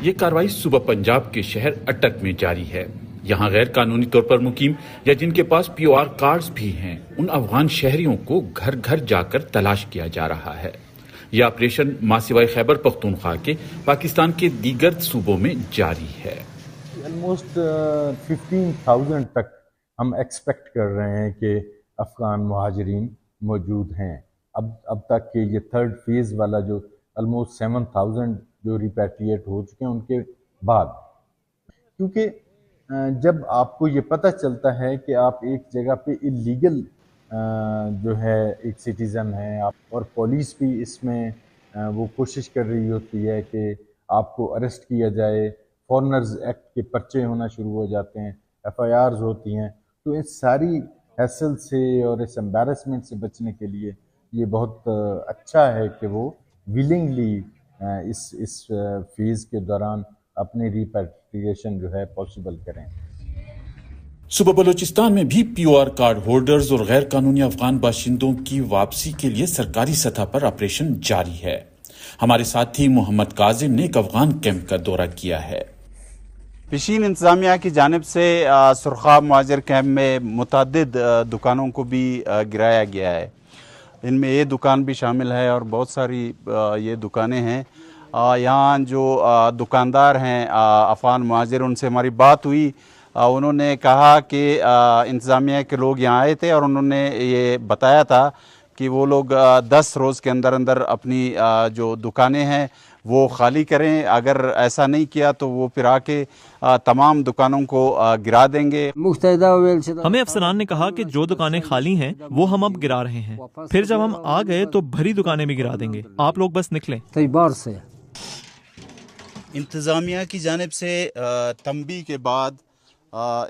ये कार्रवाई सुबह पंजाब के शहर अटक में जारी है। यहाँ गैर कानूनी तौर पर मुकीम या जिनके पास POR कार्ड्स भी हैं, उन अफगान शहरियों को घर घर जाकर तलाश किया जा रहा है। यह ऑपरेशन मासिवाई खैबर पख्तूनख्वा के पाकिस्तान के दीगर सूबों में जारी है। ऑलमोस्ट 15,000 तक हम एक्सपेक्ट कर रहे हैं कि अफगान मुहाजिरीन मौजूद हैं। अब तक के ये थर्ड फेज़ वाला जो ऑलमोस्ट 7,000 जो रिपैट्रिएट हो चुके हैं उनके बाद, क्योंकि जब आपको ये पता चलता है कि आप एक जगह पे इलीगल जो है एक सिटीज़न है आप, और पुलिस भी इसमें वो कोशिश कर रही होती है कि आपको अरेस्ट किया जाए, फॉरेनर्स एक्ट के पर्चे होना शुरू हो जाते हैं, FIRs होती हैं, तो इस सारी हैसल से और इस एम्बैरसमेंट से बचने के लिए ये बहुत अच्छा है कि वो विलिंगली इस फेज़ के दौरान अपनी रिपैट्रिएशन जो है पॉसिबल करें। सुबह बलूचिस्तान में भी POR कार्ड होल्डर्स और गैर कानूनी अफगान बाशिंदों की वापसी के लिए सरकारी सतह पर ऑपरेशन जारी है। हमारे साथी मोहम्मद काजिम ने एक अफगान कैंप का दौरा किया है। पेशीन इंतजामिया की जानिब से सुरखा मुहाजिर कैंप में मुतअद्दिद दुकानों को भी गिराया गया है। इनमें ये दुकान भी शामिल है और बहुत सारी ये दुकानें हैं। यहाँ जो दुकानदार हैं अफगान मुहाजिर, उनसे हमारी बात हुई। उन्होंने कहा कि इंतज़ामिया के लोग यहाँ आए थे और उन्होंने ये बताया था कि वो लोग 10 रोज़ के अंदर अंदर अपनी जो दुकानें हैं वो खाली करें। अगर ऐसा नहीं किया तो वो फिर आके तमाम दुकानों को गिरा देंगे। हमें अफसरान ने कहा कि जो दुकानें खाली हैं वो हम अब गिरा रहे हैं, फिर जब हम आ गए तो भरी दुकानें भी गिरा देंगे, आप लोग बस निकलें। इंतज़ामिया की जानिब से तंबी के बाद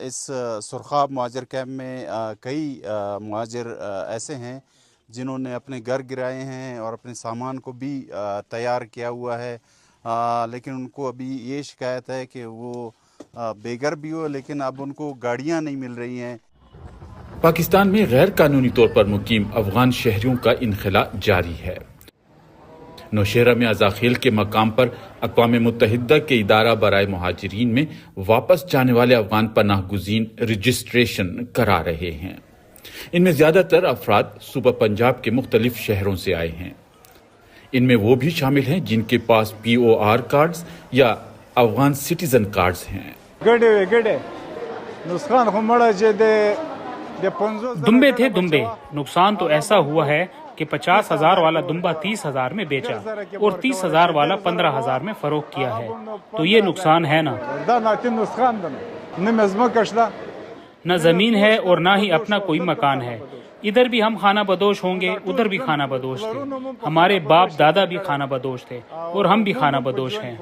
इस सुरखा मुहाजिर कैंप में कई मुहाजिर ऐसे हैं जिन्होंने अपने घर गिराए हैं और अपने सामान को भी तैयार किया हुआ है, लेकिन उनको अभी ये शिकायत है कि वो बेघर भी हो, लेकिन अब उनको गाड़ियां नहीं मिल रही हैं। पाकिस्तान में गैर कानूनी तौर पर मुकीम अफगान शहरियों का इनखला जारी है। नौशहरा में अज़ाखिल के मकाम पर अक़वाम मुत्तहिदा के इदारा बराए मुहाजिरीन में वापस जाने वाले अफगान पनाह गुज़ीन रजिस्ट्रेशन करा रहे हैं। इनमें ज़्यादातर अफराद सुबह पंजाब के मुख्तलिफ शहरों से आए हैं। इनमें वो भी शामिल हैं जिनके पास POR कार्ड्स या अफगान सिटीजन कार्ड्स हैं। दुम्बे थे दुम्बे, नुकसान तो ऐसा हुआ है कि 50,000 वाला दुम्बा 30,000 में बेचा और 30,000 वाला 15,000 में फरोख्त किया है, तो ये नुकसान है ना। न जमीन है और ना ही अपना कोई मकान है। इधर भी हम खाना बदोश होंगे, उधर भी खाना बदोश थे। हमारे बाप दादा भी खाना बदोश थे और हम भी खाना बदोश हैं।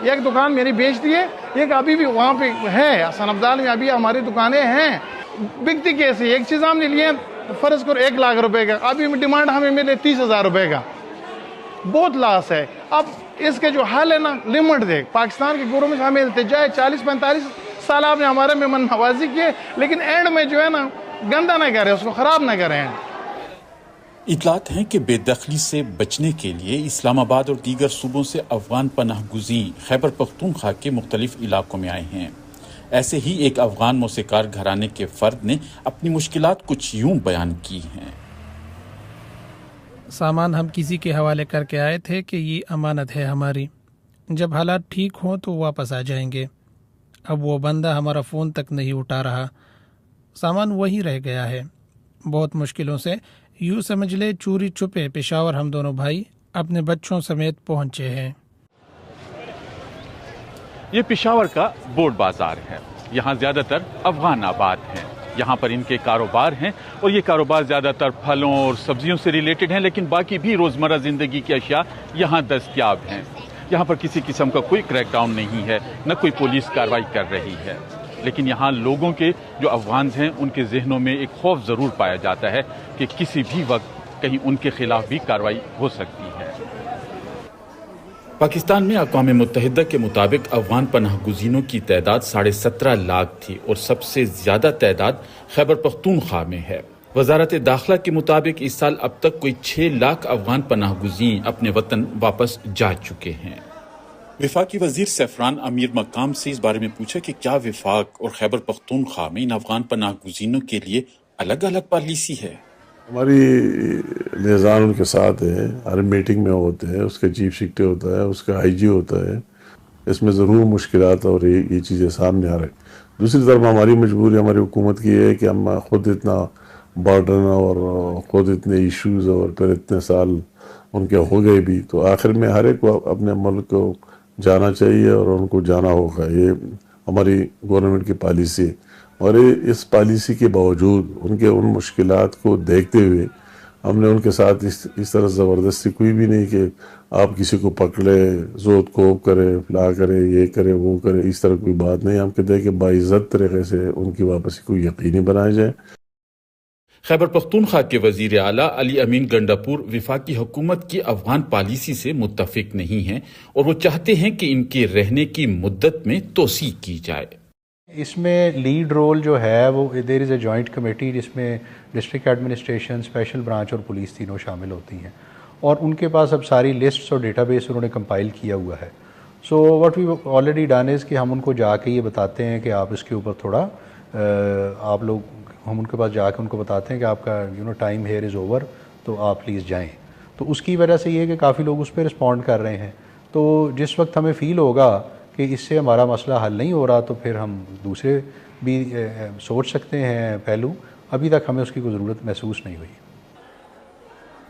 एक दुकान मेरी बेच दी है, एक अभी भी वहाँ पे है सनबदाल में, अभी हमारी दुकानें हैं, बिकती कैसे। एक चीज़ हमने लिए फर्ज करो 1 लाख रुपए का, अभी डिमांड हमें मिले 30,000 रुपए का, बहुत लॉस है। अब इसके जो हाल है ना, लिमिट दे। पाकिस्तान के गुरु में शामिल थे, चाहे 40-45 साल आपने हमारे मेहमान नवाजी किए, लेकिन एंड में जो है ना गंदा ना करें, उसको खराब ना करें। इतलात हैं कि बेदखली से बचने के लिए इस्लामाबाद और दीगर सूबों से अफगान पनाह गुज़ीन खैबर पख्तूनख्वा के मुख्तलिफ इलाकों में आए हैं। ऐसे ही एक अफगान मौसीकार घराने के फर्द ने अपनी मुश्किलात कुछ यूं बयान की हैं। सामान हम किसी के हवाले करके आए थे कि ये अमानत है हमारी, जब हालात ठीक हों तो वापस आ जाएंगे। अब वो बंदा हमारा फ़ोन तक नहीं उठा रहा, सामान वही रह गया है। बहुत मुश्किलों से, यूँ समझ ले चोरी छुपे पेशावर हम दोनों भाई अपने बच्चों समेत पहुँचे हैं। ये पेशावर का बोर्ड बाजार है। यहाँ ज़्यादातर अफगान आबाद हैं। यहाँ पर इनके कारोबार हैं और ये कारोबार ज़्यादातर फलों और सब्जियों से रिलेटेड हैं, लेकिन बाकी भी रोज़मर्रा ज़िंदगी की अशिया यहाँ दस्तयाब हैं। यहाँ पर किसी किस्म का कोई क्रैकडाउन नहीं है, न कोई पुलिस कार्रवाई कर रही है, लेकिन यहाँ लोगों के जो अफगान हैं उनके जहनों में एक खौफ ज़रूर पाया जाता है कि किसी भी वक्त कहीं उनके खिलाफ भी कार्रवाई हो सकती है। पाकिस्तान में अक़वाम मुत्तहिदा के मुताबिक अफगान पनाह गुज़ीनों की तादाद 17.5 लाख थी और सबसे ज़्यादा तादाद खैबर पख्तूनख्वा में है। वज़ारत दाखिला के मुताबिक इस साल अब तक कोई 6 लाख अफगान पनाह गुज़ीन अपने वतन वापस जा चुके हैं। वफाकी वजीर सैफरान अमीर मकाम से इस बारे में पूछा कि क्या वफाक और खैबर पख्तूनख्वा में इन अफगान पनाह गुज़ीनों के लिए अलग अलग पॉलिसी है? हमारी लियाज़ान उनके साथ है, हर मीटिंग में होते हैं, उसका चीफ सेक्रेटरी होता है, उसका आईजी होता है। इसमें ज़रूर मुश्किलात और ये चीज़ें सामने आ रही। दूसरी तरफ हमारी मजबूरी हमारी हुकूमत की है कि हम खुद इतना बर्डन और खुद इतने इश्यूज़ और फिर इतने साल उनके हो गए भी, तो आखिर में हर एक को अपने मुल्क को जाना चाहिए और उनको जाना होगा। ये हमारी गवर्नमेंट की पॉलिसी है और इस पॉलिसी के बावजूद उनके उन मुश्किलात को देखते हुए हमने उनके साथ इस तरह ज़बरदस्ती कोई भी नहीं कि आप किसी को पकड़े, जोत कोप करे, फला करे, ये करे, वो करे, इस तरह कोई बात नहीं। हम कहते हैं कि बाइज़्ज़त तरीके से उनकी वापसी को यकीनी बनाया जाए। खैबर पख्तूनख्वा के वजीर आला अली अमीन गंडापुर वफाकी हुकूमत की अफगान पॉलिसी से मुत्तफिक नहीं हैं और वो चाहते हैं कि इनके रहने की मुद्दत में तोसी की जाए। इसमें लीड रोल जो है वो there is a joint committee जिसमें डिस्ट्रिक्ट एडमिनिस्ट्रेशन, स्पेशल ब्रांच और पुलिस तीनों शामिल होती हैं और उनके पास अब सारी लिस्ट्स और डेटाबेस उन्होंने कंपाइल किया हुआ है। So what we already done is कि हम उनको जाके ये बताते हैं कि आप इसके ऊपर थोड़ा आप लोग, हम उनके पास जाके उनको बताते हैं कि आपका टाइम हेयर इज़ ओवर, तो आप प्लीज़ जाएँ। तो उसकी वजह से ये है कि काफ़ी लोग उस पर रिस्पॉन्ड कर रहे हैं। तो जिस वक्त हमें फ़ील होगा कि इससे हमारा मसला हल नहीं हो रहा तो फिर हम दूसरे भी सोच सकते हैं पहलू। अभी तक हमें उसकी कोई ज़रूरत महसूस नहीं हुई।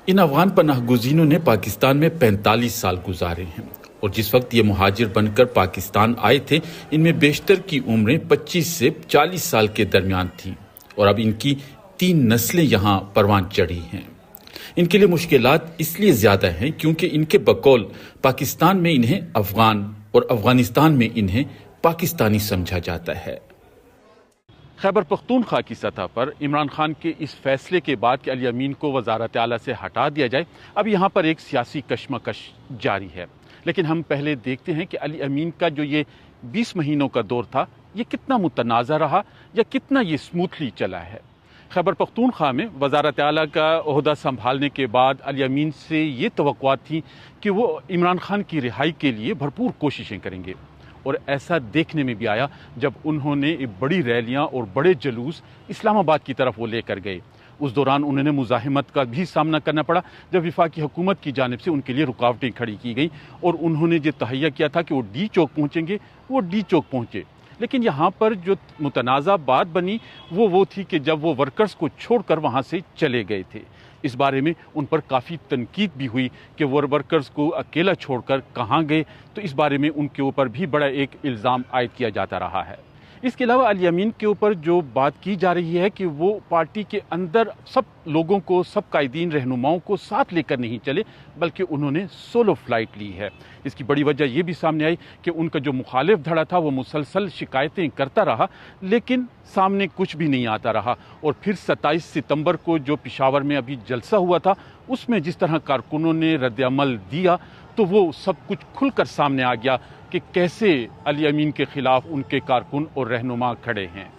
इन अफगान पनाह गुज़ीनों ने पाकिस्तान में 45 साल गुजारे हैं और जिस वक्त ये मुहाजिर बनकर पाकिस्तान आए थे इनमें बेशतर की उम्रें 25 से 40 साल के दरमियान थीं और अब इनकी 3 नस्लें यहाँ परवान चढ़ी हैं। इनके लिए मुश्किलात इसलिए ज़्यादा हैं क्योंकि इनके बकौल पाकिस्तान में इन्हें अफगान और अफगानिस्तान में इन्हें पाकिस्तानी समझा जाता है। खैबर पख्तूनख्वा की सतह पर इमरान खान के इस फैसले के बाद कि अली अमीन को वज़ारत आला से हटा दिया जाए, अब यहाँ पर एक सियासी कशमकश जारी है। लेकिन हम पहले देखते हैं कि अली अमीन का जो ये 20 महीनों का दौर था ये कितना मुतनाज़ा रहा या कितना ये स्मूथली चला है। खैबर पख्तूनख्वा में वज़ारत आला का ओहदा संभालने के बाद अली अमीन से ये तवक्कुआत थी कि वो इमरान खान की रिहाई के लिए भरपूर कोशिशें करेंगे और ऐसा देखने में भी आया जब उन्होंने बड़ी रैलियां और बड़े जुलूस इस्लामाबाद की तरफ वो लेकर गए। उस दौरान उन्होंने मुज़ाहिमत का भी सामना करना पड़ा जब वफाकी हुकूमत की जानिब से उनके लिए रुकावटें खड़ी की गई और उन्होंने जो तहैया किया था कि वो डी चौक पहुँचेंगे, वो डी चौक पहुँचे। लेकिन यहाँ पर जो मुतनाज़ा बात बनी वो थी कि जब वो वर्कर्स को छोड़कर वहाँ से चले गए थे। इस बारे में उन पर काफ़ी तनकीद भी हुई कि वो वर्कर्स को अकेला छोड़कर कहाँ गए, तो इस बारे में उनके ऊपर भी बड़ा एक इल्ज़ाम आयद किया जाता रहा है। इसके अलावा अली अमीन के ऊपर जो बात की जा रही है कि वो पार्टी के अंदर सब लोगों को, सब कायदीन रहनुमाओं को साथ लेकर नहीं चले बल्कि उन्होंने सोलो फ्लाइट ली है। इसकी बड़ी वजह ये भी सामने आई कि उनका जो मुखालिफ धड़ा था वो मुसलसल शिकायतें करता रहा लेकिन सामने कुछ भी नहीं आता रहा। और फिर 27 सितंबर को जो पेशावर में अभी जलसा हुआ था उसमें जिस तरह कारकुनों ने रद्द-ए-अमल दिया तो वो सब कुछ खुलकर सामने आ गया कि कैसे अली अमीन के खिलाफ उनके कारकुन और रहनुमा खड़े हैं।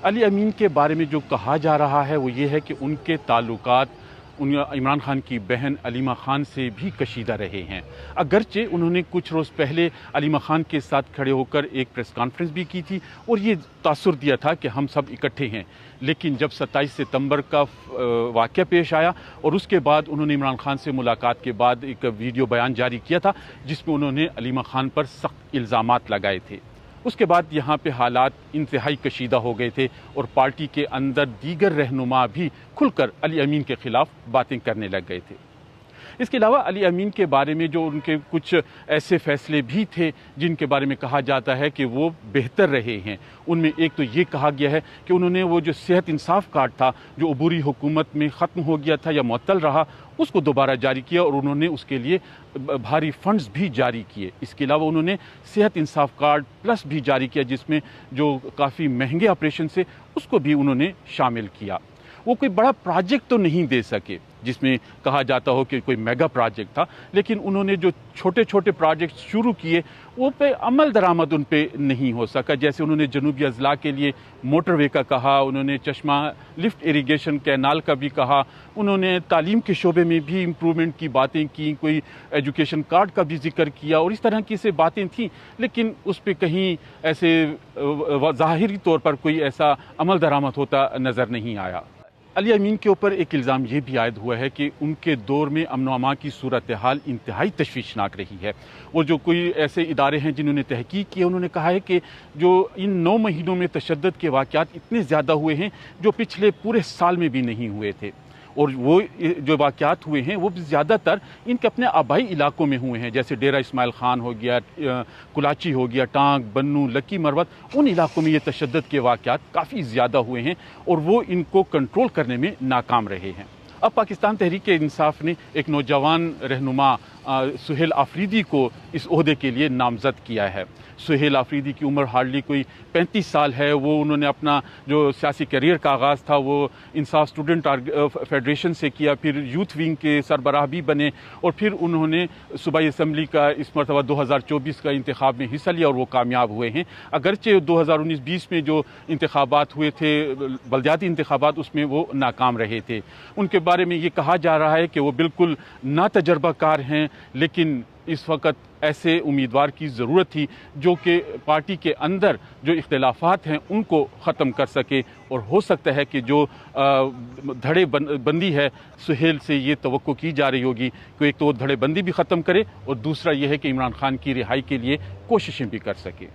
अली अमीन के बारे में जो कहा जा रहा है वो ये है कि उनके ताल्लुकात इमरान खान की बहन अलीमा खान से भी कशीदा रहे हैं। अगरचे उन्होंने कुछ रोज़ पहले अलीमा खान के साथ खड़े होकर एक प्रेस कॉन्फ्रेंस भी की थी और ये तासुर दिया था कि हम सब इकट्ठे हैं, लेकिन जब 27 सितंबर का वाक़या पेश आया और उसके बाद उन्होंने इमरान खान से मुलाकात के बाद एक वीडियो बयान जारी किया था जिसमें उन्होंने अलीमा खान पर सख्त इल्ज़ामात लगाए थे। उसके बाद यहाँ पे हालात इंतहाई कशीदा हो गए थे और पार्टी के अंदर दीगर रहनुमा भी खुलकर अली अमीन के ख़िलाफ़ बातें करने लग गए थे। इसके अलावा अली अमीन के बारे में जो उनके कुछ ऐसे फ़ैसले भी थे जिनके बारे में कहा जाता है कि वो बेहतर रहे हैं। उनमें एक तो ये कहा गया है कि उन्होंने वो जो सेहत इंसाफ कार्ड था जो अबूरी हुकूमत में ख़त्म हो गया था या मुअत्तल रहा उसको दोबारा जारी किया और उन्होंने उसके लिए भारी फंड्स भी जारी किए। इसके अलावा उन्होंने सेहत इंसाफ कार्ड प्लस भी जारी किया जिसमें जो काफ़ी महंगे ऑपरेशन से उसको भी उन्होंने शामिल किया। وہ کوئی بڑا پروجیکٹ تو نہیں دے سکے جس میں کہا جاتا ہو کہ کوئی میگا پروجیکٹ تھا، لیکن انہوں نے جو چھوٹے چھوٹے پروجیکٹ شروع کیے وہ پہ عمل درآمد ان پہ نہیں ہو سکا. جیسے انہوں نے جنوبی اضلاع کے لیے موٹر وے کا کہا، انہوں نے چشمہ لفٹ اریگیشن کینال کا بھی کہا، انہوں نے تعلیم کے شعبے میں بھی امپرومنٹ کی باتیں کی، کوئی ایجوکیشن کارڈ کا بھی ذکر کیا اور اس طرح کی سے باتیں تھیں، لیکن اس پہ کہیں ایسے ظاہری طور پر کوئی ایسا عمل درآمد ہوتا نظر نہیں آیا. علی امین کے اوپر ایک الزام یہ بھی عائد ہوا ہے کہ ان کے دور میں امن و امان کی صورتحال انتہائی تشویشناک رہی ہے، اور جو کوئی ایسے ادارے ہیں جنہوں نے تحقیق کی، انہوں نے کہا ہے کہ جو ان 9 مہینوں میں تشدد کے واقعات اتنے زیادہ ہوئے ہیں جو پچھلے پورے سال میں بھی نہیں ہوئے تھے، اور وہ جو واقعات ہوئے ہیں وہ زیادہ تر ان کے اپنے آبائی علاقوں میں ہوئے ہیں، جیسے ڈیرہ اسماعیل خان ہو گیا، کلاچی ہو گیا، ٹانک، بنو، لکی مروت، ان علاقوں میں یہ تشدد کے واقعات کافی زیادہ ہوئے ہیں اور وہ ان کو کنٹرول کرنے میں ناکام رہے ہیں. اب پاکستان تحریک انصاف نے ایک نوجوان رہنما سہیل آفریدی کو اس عہدے کے لیے نامزد کیا ہے. سہیل آفریدی کی عمر ہارڈلی کوئی 35 سال ہے. وہ انہوں نے اپنا جو سیاسی کیریئر کا آغاز تھا وہ انصاف اسٹوڈنٹ فیڈریشن سے کیا، پھر یوتھ ونگ کے سربراہ بھی بنے، اور پھر انہوں نے صوبائی اسمبلی کا اس مرتبہ 2024 کا انتخاب میں حصہ لیا اور وہ کامیاب ہوئے ہیں. اگرچہ 2019-20 میں جو انتخابات ہوئے تھے بلدیاتی انتخابات، اس میں وہ ناکام رہے تھے. ان کے بارے میں یہ کہا جا رہا ہے کہ وہ بالکل ناتجربہ کار ہیں، لیکن اس وقت ایسے امیدوار کی ضرورت تھی جو کہ پارٹی کے اندر جو اختلافات ہیں ان کو ختم کر سکے، اور ہو سکتا ہے کہ جو دھڑے بندی ہے سہیل سے یہ توقع کی جا رہی ہوگی کہ ایک تو وہ دھڑے بندی بھی ختم کرے اور دوسرا یہ ہے کہ عمران خان کی رہائی کے لیے کوششیں بھی کر سکے.